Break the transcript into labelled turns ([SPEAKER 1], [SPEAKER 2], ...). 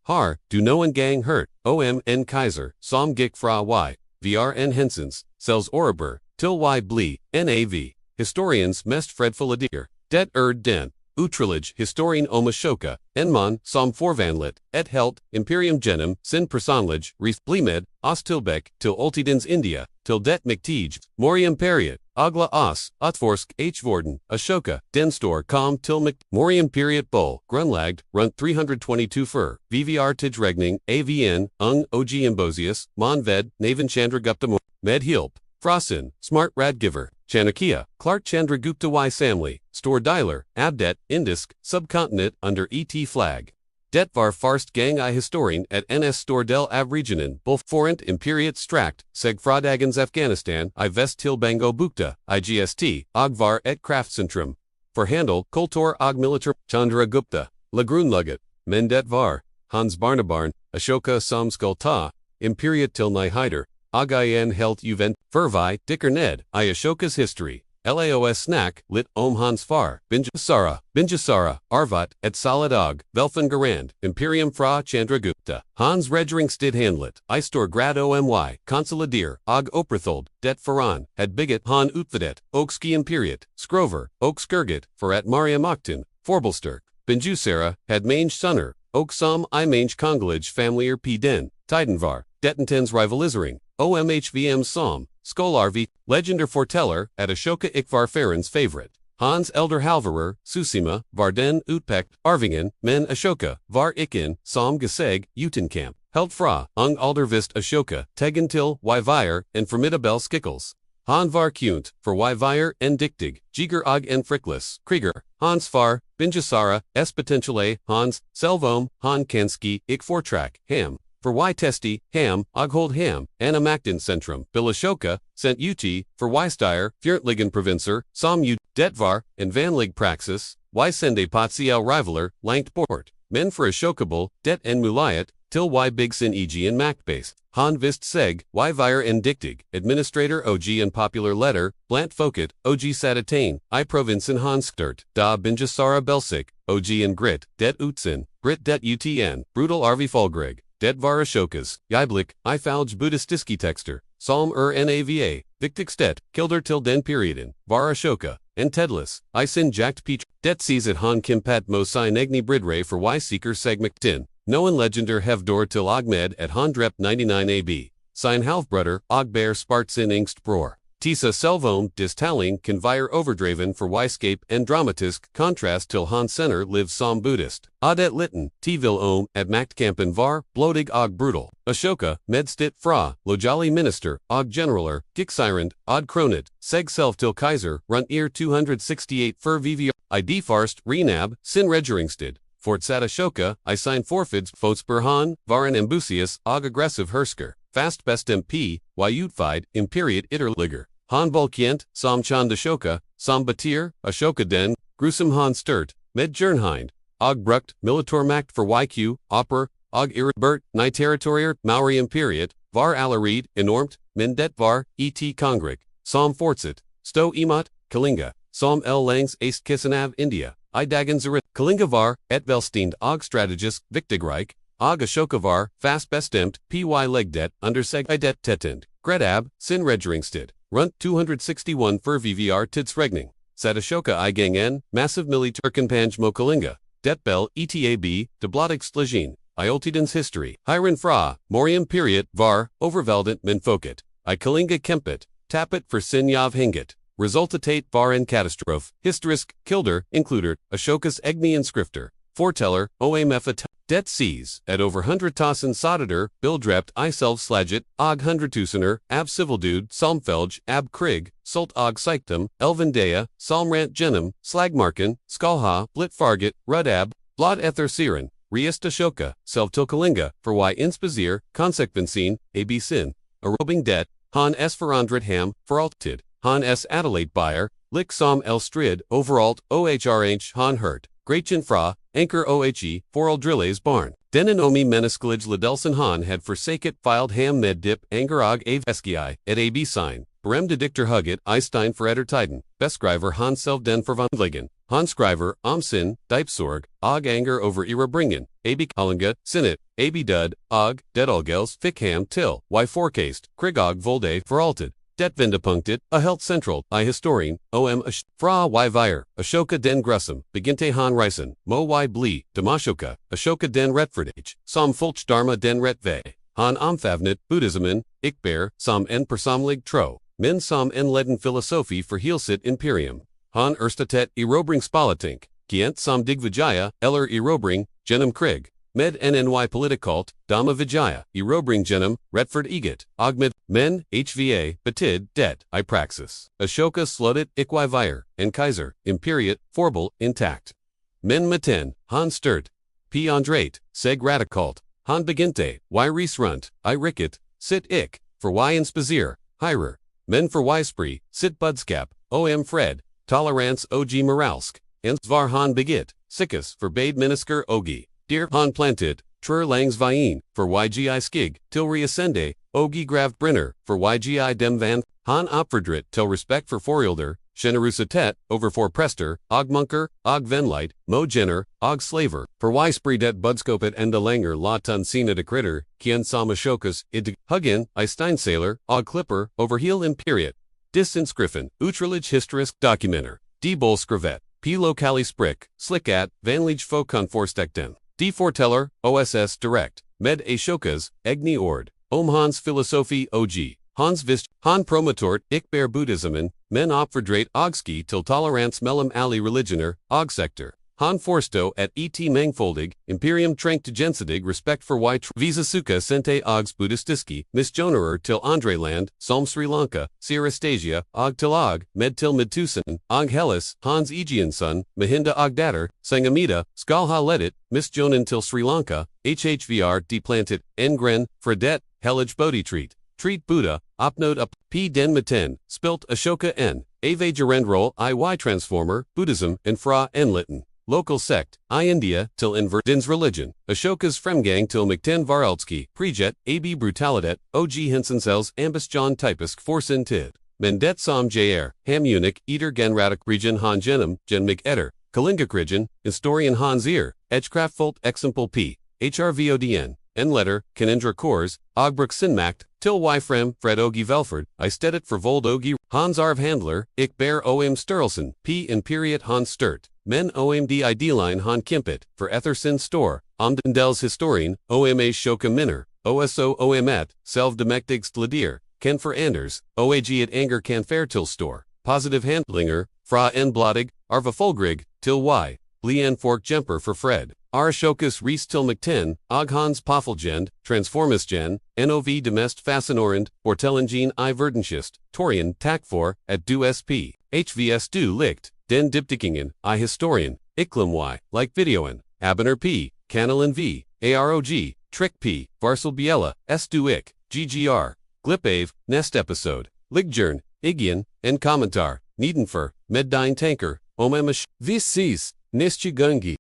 [SPEAKER 1] Har, du noen gang hurt, om en Kaiser, som gick fra y, vr en hensens, sells oraber, till y bli, nav, historiens mest fredfulle dier, det den, utrilig historien om Ashoka, enman, som forvanligt, et helt, imperium genom, sin personlig, res blimed, os tilbek, till oldtidens India, till det mctige, Maurya-imperiet, agla os, utforsk worden, Ashoka, den stor kom till Maurya-imperiet bull, grunlagd, runt 322 fur, vvr regning, avn, og imbosius, monved, naven chandragupta med hilp, frosin, smart radgiver, Chanakya, Clark Chandragupta y Samli, Store Dialer, Abdet, Indisk, Subcontinent under ET flag. Det var farst gang I historien at NS Store del Abregionen, Bulf Forent Imperiet Strakt, Seg Fradagens Afghanistan, I Vest til Bango Bukta, IGST, Ogvar et Kraftcentrum. For handel, Kultor og Militar, Chandragupta, Lagrunluget, Mendet var, Hans Barnabarn, Ashoka som skulta, Imperiet til Nyhider, Agayan helt Juvent, Furvi, Dicker Ned, I Ashoka's history, Laos snack, lit om Hans far, Binjasara, Arvat, et Solid og, Velfen Garand, Imperium fra Chandragupta, Hans Regeringsted handlet, I store grad omy, Consolideer, og Oprethold, det Faran, had bigot Han utvidet, Okski Imperiet, Skrover, Ok Skirget, for at Maurya-imperium, Forbelsterk, Binjusara, had mange sunner, Ok som I mange Kongalij familiar P den, Tidenvar, Detentens rivalisering, OMHVM Som, Skolarvi, Legender Forteller, at Ashoka Ikvar Farens favorite. Hans Elder Halvarer, Susima, Varden Utpekt, Arvingen, Men Ashoka, Var Ikin, Som Geseg, Utenkamp, Held Fra, Ung Aldervist Ashoka, Tegentil, Yvire, and Formidabel Skickles. Han var kunt, for Yvire en diktig, Jiger og en Friklis, Krieger, Hans Far, Binjasara, S Potentiale, Hans, Selvom, Han Kanski, Ik Fortrak, Ham. For y testi, ham, oghold ham, anamakten centrum, Bill Ashoka, cent ut, for y stier, Fjertligen provincer, som u, detvar, and vanlig praxis, y sende potciel rivaler, langt bort, men for Ashokable, det en muliet, till y bigsin eg en mactbase, han vist seg, y vire en diktig, administrator og en popular letter, blant folket, og satatain, I provincen hanskert, da binjasara belsik, og en grit, det utsin, grit det utn, brutal arvi folgrig. Det var Ashokas, Jiblik, I falj Buddhistiski texter, Psalm nava, Viktigstet, Kilder till den perioden, var Ashoka, en Tedlis, I sin jakt peach, det sees at Han Kimpat mo sin egni bridre for y seeker segmectin, noen legender hevdor till Ogmed at Han drep 99 ab, sin halfbrudder, Ogbear spartsin ingst bror. Tisa Selvom dis Taling kan vire overdraven for y-scape en dramatisk contrast till Han Center lives som Buddhist. Adet litten, Tvil om, at machtkampen var, blodig og brutal. Ashoka, medstit fra, lojali minister, og generaler, Kejserens, od kronet, seg self till Kaiser, runt ear 268 for vvr, I defarst, renab, sin regeringsted. Fortsat Ashoka, I sign forfids, fotsper Han, varen ambusius, og aggressive hersker. Fast best MP, Yutfied, Imperiet Itterligger, Han Volkient, Som Chand Ashoka, Som Batir, Ashoka Den, Grusum Han Sturt, Med Jernhind, Og Brukt, Militormacht for YQ, Oper, Og Irritbert, Ny Territorier, Maurya-imperiet, Var Alarid, Enormt, Mindet Var, Et Kongrik, Som Fortsit, Sto Emot, Kalinga, Som L Langs Aist Kisanav India, I Daganzarit, Kalinga Var, Et Velstein Og Strategist, Viktigreich, Og Ashoka var, fast bestemt, py legdet, under seg idet tetend, Gredab, sin regeringsted, runt 261 for vvr tidsregning, sat Ashoka I gang en, massive militarkanpanj mo Kalinga, detbel etab, de blodig slegin, I oldtidens history, hyren fra, Maurya-imperiet var, overveldent men folket, I Kalinga kempet, tapet for sin jav hinget, resultatate var en katastrofe, historisk, kilder, includer, Ashokas egni inscriptor, foreteller, omf det sees, at over 100.000 sodater, bildrept I self slaget, og 100.000er, ab civildude, salmfelj, ab krig, sult og siktum, elvendea, salmrant genem, slagmarken, skalha, blitfarget, rudab, blod ether siren, riest Ashoka, self til Kalinga, for y inspazir, konsekvensin, ab sin, arobing det, han s verandret ham, veraltid, han s Adelaide Bayer, lik som el strid, overalt, ohrh han hurt. Gretchen fra, Anchor OHE, Foreldrilles barn. Denen omi menneskelij Ladelson Han had forsaket filed ham med dip angerog av SGI, et ab sign. Berem de dictor hugget, Einstein for Tiden, Beskriver Han self den verwandligen. Han skriver, Omsin, Dipsorg, og anger over Ira bringen, ab Kalinga, Sinnet, Abidud, og, detolgels, fikham til, y forecast, krigog volde, veralted. Det vendepunktet, a helt central, I historien, fra y vire, Ashoka den grusom, beginte han risen, mo y bli, Ashoka, Ashoka den retfærdige, som fulch dharma den retve, han omfavnet, Buddhismen, ikber, som en personlig tro, men som en leden filosofi for helsit imperium, han erstatet erobringspolitink, kient som digvijaya, eller erobring, genom krig. Med nny politikalt, dama vijaya, erobring genom, retford eget, augment, men, hva, betid, det, I praxis. Ashoka slutet, iqui vire, en Kejser-imperiet, forbel, intact. Men maten, han sturt, p andrate, seg radicalt, han beginte, y resrunt, I ricket, sit ik, for y in spazier, hirer, men for y spree, sit budskap, fred, tolerance og moralsk, en svar han begit, sikus, forbade minisker ogi. Dear han plantet, trur langs vien, for ygi skig, til reascende, ogi grav brinner, for ygi dem van, han opverdrit til respect for forelder, generositet, over for prester, og munker, og venlight, mo jenner, og slaver, for y spredet budskopet enda langer la tun sina de critter, kien som Ashokas, id hugin, I steinsaler, og clipper, over heel imperiet. Disinskriffen, utrelig historisk documenter, die bol skrevet, p locali sprik, slickat, vanlige fokon forstekten. Die Forteller, OSS Direct, med Ashokas, Egni Ord, Hans Philosophie OG, Hans Vist, Han Promotort, Ikber Buddhismen, Men opverdrait Ogski til tolerance mellem alle religioner, Og sector, Han Forsto et mangfoldig, Imperium trank gensidig respect for y visa suka sente Ogs Buddhistiski, misjonerer til Andreland, Som Sri Lanka, Sirastasia, Og til Og, med til Midtusen, Og Hellas, Hans Egeanson, Mahinda Og datter, Sangamita, Skalha ledit, misjonen til Sri Lanka, HHVR deplantet, Ngren, Fredet, Hellig Bodhi treat Buddha, opnode up, p den maten, spilt Ashoka n, ave gerendrol iy transformer, Buddhism, and fra enlitten. Local sect, I India, till Dins religion, Ashokas fremgang till McTen Varelski, prejet, AB brutalitet, OG Hinsensels ambus John typisk forsen tid. Mendet som jr, ham eunuch, eater genratic region han genom, gen Etter, Kalinga krigen, historian hans ear, edgekraftfult example p, HRVODN, en letter, Kanindra Kors, Ogbrook Sinmacht, till y frem, Fred Ogi Velford, I stedet for vold Ogi, Hans Arv Handler, ik bear Sturlson, p imperiet Hans Sturt. Men die idealine han kimpet, for Ethersin store, Omdendels historien, Ashoka minner, OSO et, selvdemektig sladier, ken for Anders, OAG at anger kan til store, positive handlinger, fra en blodig, arva folgrig, til y, blien fork jumper for Fred. Ashokas ries til McTen, og Hans Poffelgend, Transformisgen, Nov de mest fascinerende, Bortellingen I verdenschist, Torian, tak for, at du sp, hvs du licht, den diptykkingen, I historien, iklim y, like videoen, abonner p, kanalen v, arog, trick p, varsel biella, du ik, ggr, glipave, nest episode, ligjern, igen, en kommentar, nedenfer, med dine tanker, omemish, vis nis, nischigungi.